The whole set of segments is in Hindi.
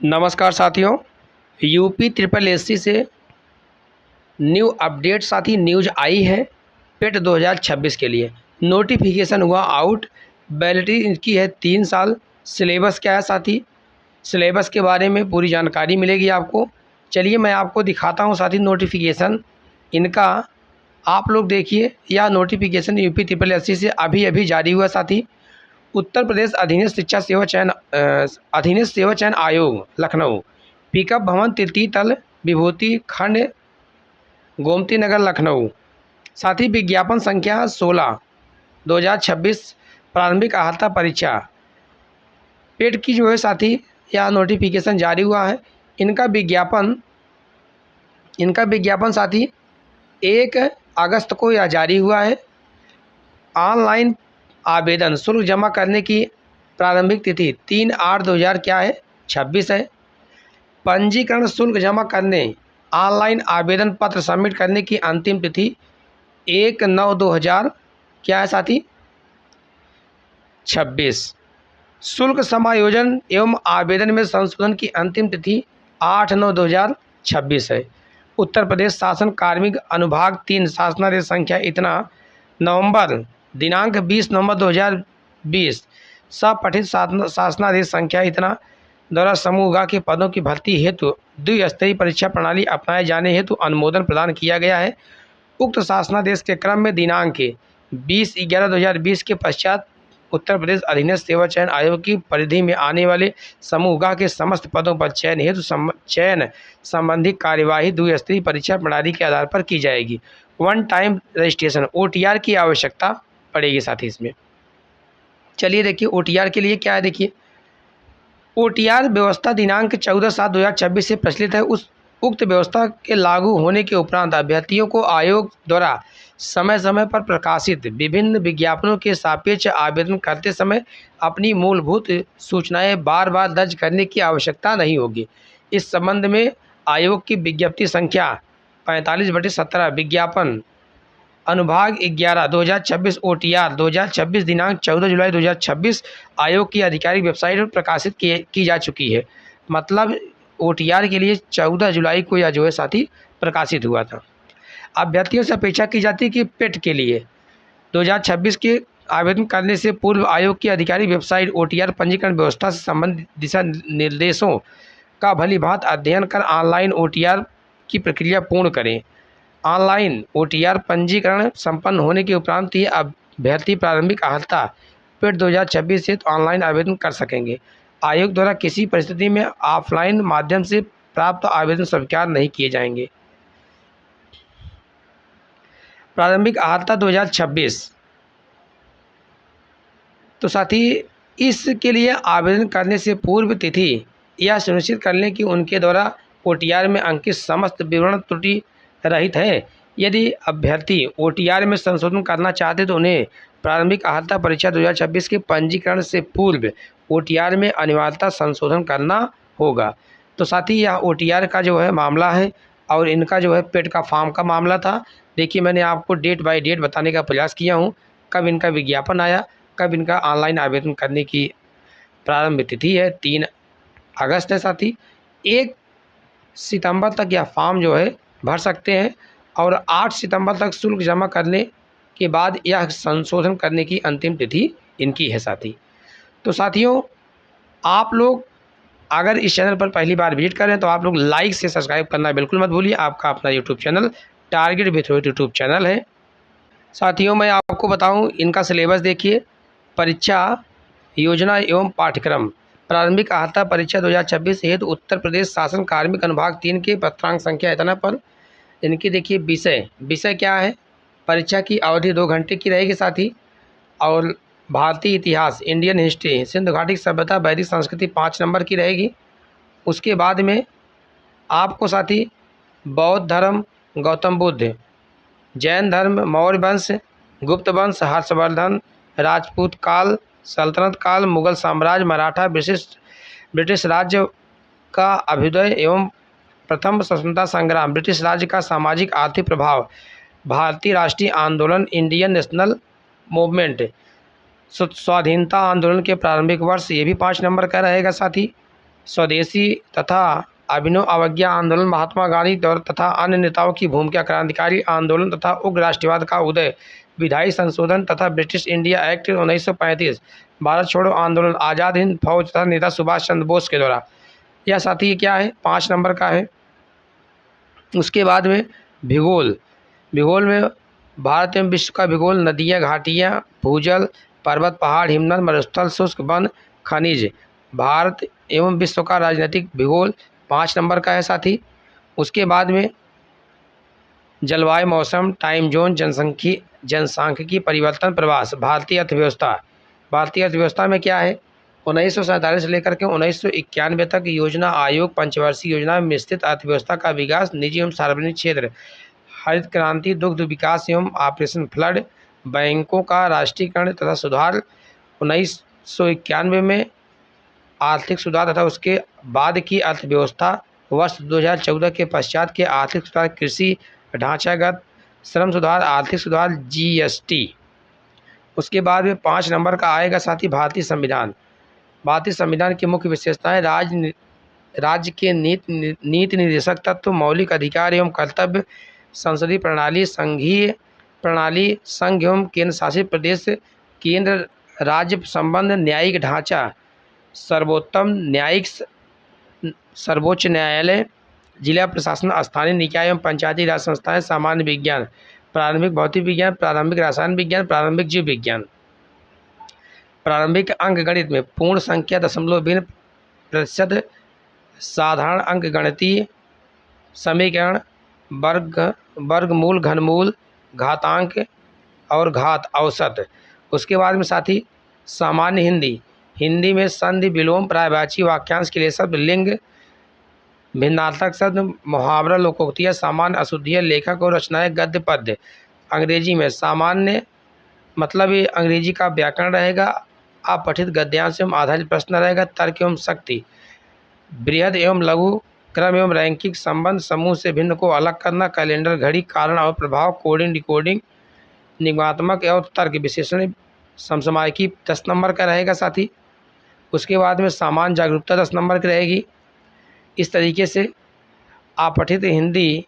नमस्कार साथियों, यूपी ट्रिपल एससी से न्यू अपडेट साथी न्यूज आई है। पेट 2026 के लिए नोटिफिकेशन हुआ आउट। वैलिडिटी इनकी है 3 साल। सिलेबस क्या है साथी, सिलेबस के बारे में पूरी जानकारी मिलेगी आपको। चलिए मैं आपको दिखाता हूँ साथी नोटिफिकेशन इनका। आप लोग देखिए, यह नोटिफिकेशन यूपी ट्रिपल एससी से अभी अभी जारी हुआ साथी। उत्तर प्रदेश अधीनस्थ शिक्षा सेवा चयन अधीनस्थ सेवा चयन आयोग लखनऊ, पिकअप भवन तृतीय तल, विभूति खंड, गोमती नगर लखनऊ। साथ ही विज्ञापन संख्या 16 2026 प्रारंभिक अर्हता परीक्षा पेट की जो है साथी, यह नोटिफिकेशन जारी हुआ है। इनका विज्ञापन साथी 1 अगस्त को यह जारी हुआ है। ऑनलाइन आवेदन शुल्क जमा करने की प्रारंभिक तिथि 3/8/2000 क्या है 26 है। पंजीकरण शुल्क जमा करने ऑनलाइन आवेदन पत्र सबमिट करने की अंतिम तिथि 1/9/2000 क्या है साथी 26। शुल्क समायोजन एवं आवेदन में संशोधन की अंतिम तिथि 8/9/2026 है। उत्तर प्रदेश शासन कार्मिक अनुभाग 3 शासनादेश संख्या इतना नवंबर दिनांक 20 नवंबर 2020 सपठित शासनादेश संख्या इतना द्वारा समूह ग के पदों की भर्ती हेतु द्विस्तरीय परीक्षा प्रणाली अपनाए जाने हेतु अनुमोदन प्रदान किया गया है। उक्त शासनादेश के क्रम में दिनांक 20/11/2020 के पश्चात उत्तर प्रदेश अधीनस्थ सेवा चयन आयोग की परिधि में आने वाले समूह ग के समस्त पदों पर चयन हेतु चयन संबंधी कार्यवाही द्विस्तरीय परीक्षा प्रणाली के आधार पर की जाएगी। वन टाइम रजिस्ट्रेशन OTR की आवश्यकता पड़ेगी साथी इसमें। चलिए देखिए OTR के लिए क्या है। देखिए OTR व्यवस्था दिनांक 14/7/2026 से प्रचलित है। उक्त व्यवस्था के लागू होने के उपरांत अभ्यर्थियों को आयोग द्वारा समय समय पर प्रकाशित विभिन्न विज्ञापनों के सापेक्ष आवेदन करते समय अपनी मूलभूत सूचनाएं बार बार दर्ज करने की आवश्यकता नहीं होगी। इस संबंध में आयोग की विज्ञप्ति संख्या 45/17 विज्ञापन अनुभाग 11 2026 OTR 2026 दिनांक 14 जुलाई 2026 आयोग की आधिकारिक वेबसाइट पर प्रकाशित की जा चुकी है। मतलब OTR के लिए 14 जुलाई को यह जो है साथी प्रकाशित हुआ था। अभ्यर्थियों से अपेक्षा की जाती है कि पेट के लिए 2026 के आवेदन करने से पूर्व आयोग की आधिकारिक वेबसाइट OTR पंजीकरण व्यवस्था से संबंधित दिशा निर्देशों का भलीभांति अध्ययन कर ऑनलाइन OTR की प्रक्रिया पूर्ण करें। ऑनलाइन OTR पंजीकरण संपन्न होने के उपरांत ही अभ्यर्थी प्रारंभिक अर्हता पेट 2026 से ऑनलाइन आवेदन कर सकेंगे। आयोग द्वारा किसी परिस्थिति में ऑफलाइन माध्यम से प्राप्त आवेदन स्वीकार नहीं किए जाएंगे। प्रारंभिक अर्हता 2026 तो साथी इसके लिए आवेदन करने से पूर्व तिथि यह सुनिश्चित कर लें कि उनके द्वारा OTR में अंकित समस्त विवरण त्रुटि रहित है। यदि अभ्यर्थी OTR में संशोधन करना चाहते तो उन्हें प्रारंभिक अर्हता परीक्षा 2026 के पंजीकरण से पूर्व OTR में अनिवार्यता संशोधन करना होगा। तो साथी यह OTR का जो है मामला है और इनका जो है पेट का फॉर्म का मामला था। देखिए मैंने आपको डेट बाय डेट बताने का प्रयास किया हूँ, कब इनका विज्ञापन आया, कब इनका ऑनलाइन आवेदन करने की प्रारंभ तिथि है 3 अगस्त है साथी। 1 सितंबर तक यह फॉर्म जो है भर सकते हैं और 8 सितंबर तक शुल्क जमा करने के बाद यह संशोधन करने की अंतिम तिथि इनकी है साथी। तो साथियों आप लोग अगर इस चैनल पर पहली बार विजिट करें तो आप लोग लाइक से सब्सक्राइब करना बिल्कुल मत भूलिए। आपका अपना YouTube channel target with YouTube channel है। साथियों मैं आपको बताऊं इनका सिलेबस देखिए। परीक्षा योजना एवं पाठ्यक्रम प्रारंभिक अर्हता परीक्षा 2026 हेतु उत्तर प्रदेश शासन कार्मिक अनुभाग 3 के पत्रांक संख्या इतना पर इनकी देखिए विषय क्या है। परीक्षा की अवधि 2 घंटे की रहेगी साथी। और भारतीय इतिहास इंडियन हिस्ट्री सिंधु घाटी सभ्यता वैदिक संस्कृति 5 नंबर की रहेगी। उसके बाद में आपको साथी बौद्ध धर्म गौतम बुद्ध, जैन धर्म मौर्य वंश, गुप्त वंश, हर्षवर्धन, राजपूत काल, सल्तनत काल, मुगल साम्राज्य, मराठा, ब्रिटिश राज्य का अभ्युदय एवं प्रथम स्वतंत्रता संग्राम, ब्रिटिश राज्य का सामाजिक आर्थिक प्रभाव, भारतीय राष्ट्रीय आंदोलन इंडियन नेशनल मूवमेंट, स्वाधीनता आंदोलन के प्रारंभिक वर्ष, ये भी 5 नंबर का रहेगा साथी। स्वदेशी तथा अभिनव अवज्ञा आंदोलन, महात्मा गांधी तथा अन्य नेताओं की भूमिका, क्रांतिकारी आंदोलन तथा उग्र राष्ट्रवाद का उदय, विधायी संशोधन तथा ब्रिटिश इंडिया एक्ट 1935, भारत छोड़ो आंदोलन, आज़ाद हिंद फौज तथा नेता सुभाष चंद्र बोस के द्वारा। यह साथी क्या है, 5 नंबर का है। उसके बाद में भूगोल, भूगोल में भारत एवं विश्व का भूगोल, नदियाँ, घाटियाँ, भूजल, पर्वत, पहाड़, हिमनद, मरुस्थल, शुष्क वन, खनिज। भारत एवं विश्व का राजनीतिक भूगोल 5 नंबर का है साथी। उसके बाद में जलवायु, मौसम, टाइम जोन, जनसांख्यिकी परिवर्तन, प्रवास, भारतीय अर्थव्यवस्था। भारतीय अर्थव्यवस्था में क्या है, 1947 से लेकर के 1991 तक योजना आयोग, पंचवर्षीय योजना में मिश्रित अर्थव्यवस्था का विकास, निजी एवं सार्वजनिक क्षेत्र, हरित क्रांति, दुग्ध विकास एवं ऑपरेशन फ्लड, बैंकों का राष्ट्रीयकरण तथा सुधार 1991 में, आर्थिक सुधार तथा उसके बाद की अर्थव्यवस्था, वर्ष 2014 के पश्चात के आर्थिक सुधार, कृषि ढांचागत श्रम सुधार, आर्थिक सुधार, जीएसटी। उसके बाद में 5 नंबर का आएगा साथी भारतीय संविधान। भारतीय संविधान की मुख्य विशेषताएं, राज्य के नीति निर्देशक तत्व, मौलिक अधिकार एवं कर्तव्य, संसदीय प्रणाली, संघीय प्रणाली, संघ एवं केंद्र शासित प्रदेश, केंद्र राज्य संबंध, न्यायिक ढांचा, सर्वोच्च न्यायालय, जिला प्रशासन, स्थानीय निकाय एवं पंचायती राज संस्थाएं, सामान्य विज्ञान, प्रारंभिक भौतिक विज्ञान, प्रारंभिक रसायन विज्ञान, प्रारंभिक जीव विज्ञान। प्रारंभिक अंक गणित में पूर्ण संख्या, दशमलव भिन्न, प्रतिशत, साधारण अंक गणितीय समीकरण, वर्गमूल, घनमूल, घातांक और घात, औसत। उसके बाद में साथी सामान्य हिंदी, हिंदी में संधि, विलोम, पर्यायवाची, वाक्यांश के लिए शब्द, लिंग, भिन्नार्थक शब्द, मुहावरा, लोकोक्तियाँ, सामान्य, अशुद्धियाँ, लेखक और रचनाएं, गद्य, पद्य। अंग्रेजी में सामान्य मतलब ये अंग्रेजी का व्याकरण रहेगा, अपठित गद्यांश एवं आधारित प्रश्न रहेगा, तर्क एवं शक्ति, बृहद एवं लघु, क्रम एवं रैंकिंग, संबंध, समूह से भिन्न को अलग करना, कैलेंडर, घड़ी, कारण और प्रभाव, कोडिंग, डिकोडिंग, निगमात्मक और तर्क विश्लेषण, समसामयिकी 10 नंबर का रहेगा साथी। उसके बाद में सामान्य जागरूकता 10 नंबर की रहेगी। इस तरीके से अपठित हिंदी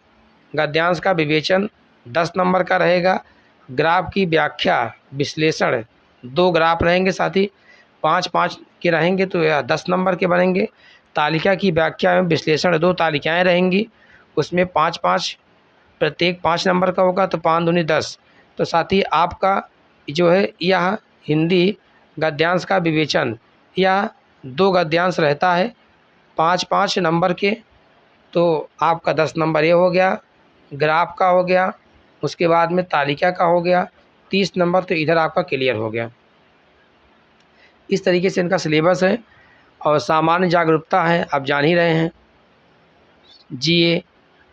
गद्यांश का विवेचन 10 नंबर का रहेगा। ग्राफ की व्याख्या विश्लेषण 2 ग्राफ रहेंगे साथी, 5-5 के रहेंगे तो यह 10 नंबर के बनेंगे। तालिका की व्याख्या एवं विश्लेषण 2 तालिकाएँ रहेंगी, उसमें 5-5 प्रत्येक 5 नंबर का होगा, तो 5 दूनी 10। तो साथी आपका जो है यह हिंदी गद्यांश का विवेचन, यह 2 गद्यांश रहता है 5-5 नंबर के, तो आपका 10 नंबर ये हो गया, ग्राफ का हो गया, उसके बाद में तालिका का हो गया, 30 नंबर तो इधर आपका क्लियर हो गया। इस तरीके से इनका सिलेबस है। और सामान्य जागरूकता है, आप जान ही रहे हैं, जीए।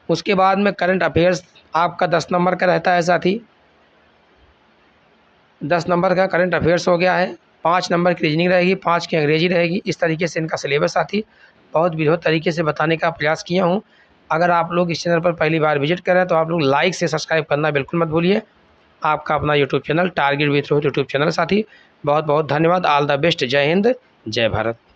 उसके बाद में करंट अफेयर्स आपका 10 नंबर का रहता है साथी, 10 नंबर का करंट अफेयर्स हो गया है, 5 नंबर की रीजनिंग रहेगी, 5 की अंग्रेजी रहेगी। इस तरीके से इनका सिलेबस साथी बहुत विधिवत तरीके से बताने का प्रयास किया हूँ। अगर आप लोग इस चैनल पर पहली बार विजिट करें तो आप लोग लाइक से सब्सक्राइब करना बिल्कुल मत भूलिए। आपका अपना YouTube channel target with Rohit YouTube channel साथी। बहुत बहुत धन्यवाद। All the best. जय हिंद, जय भारत।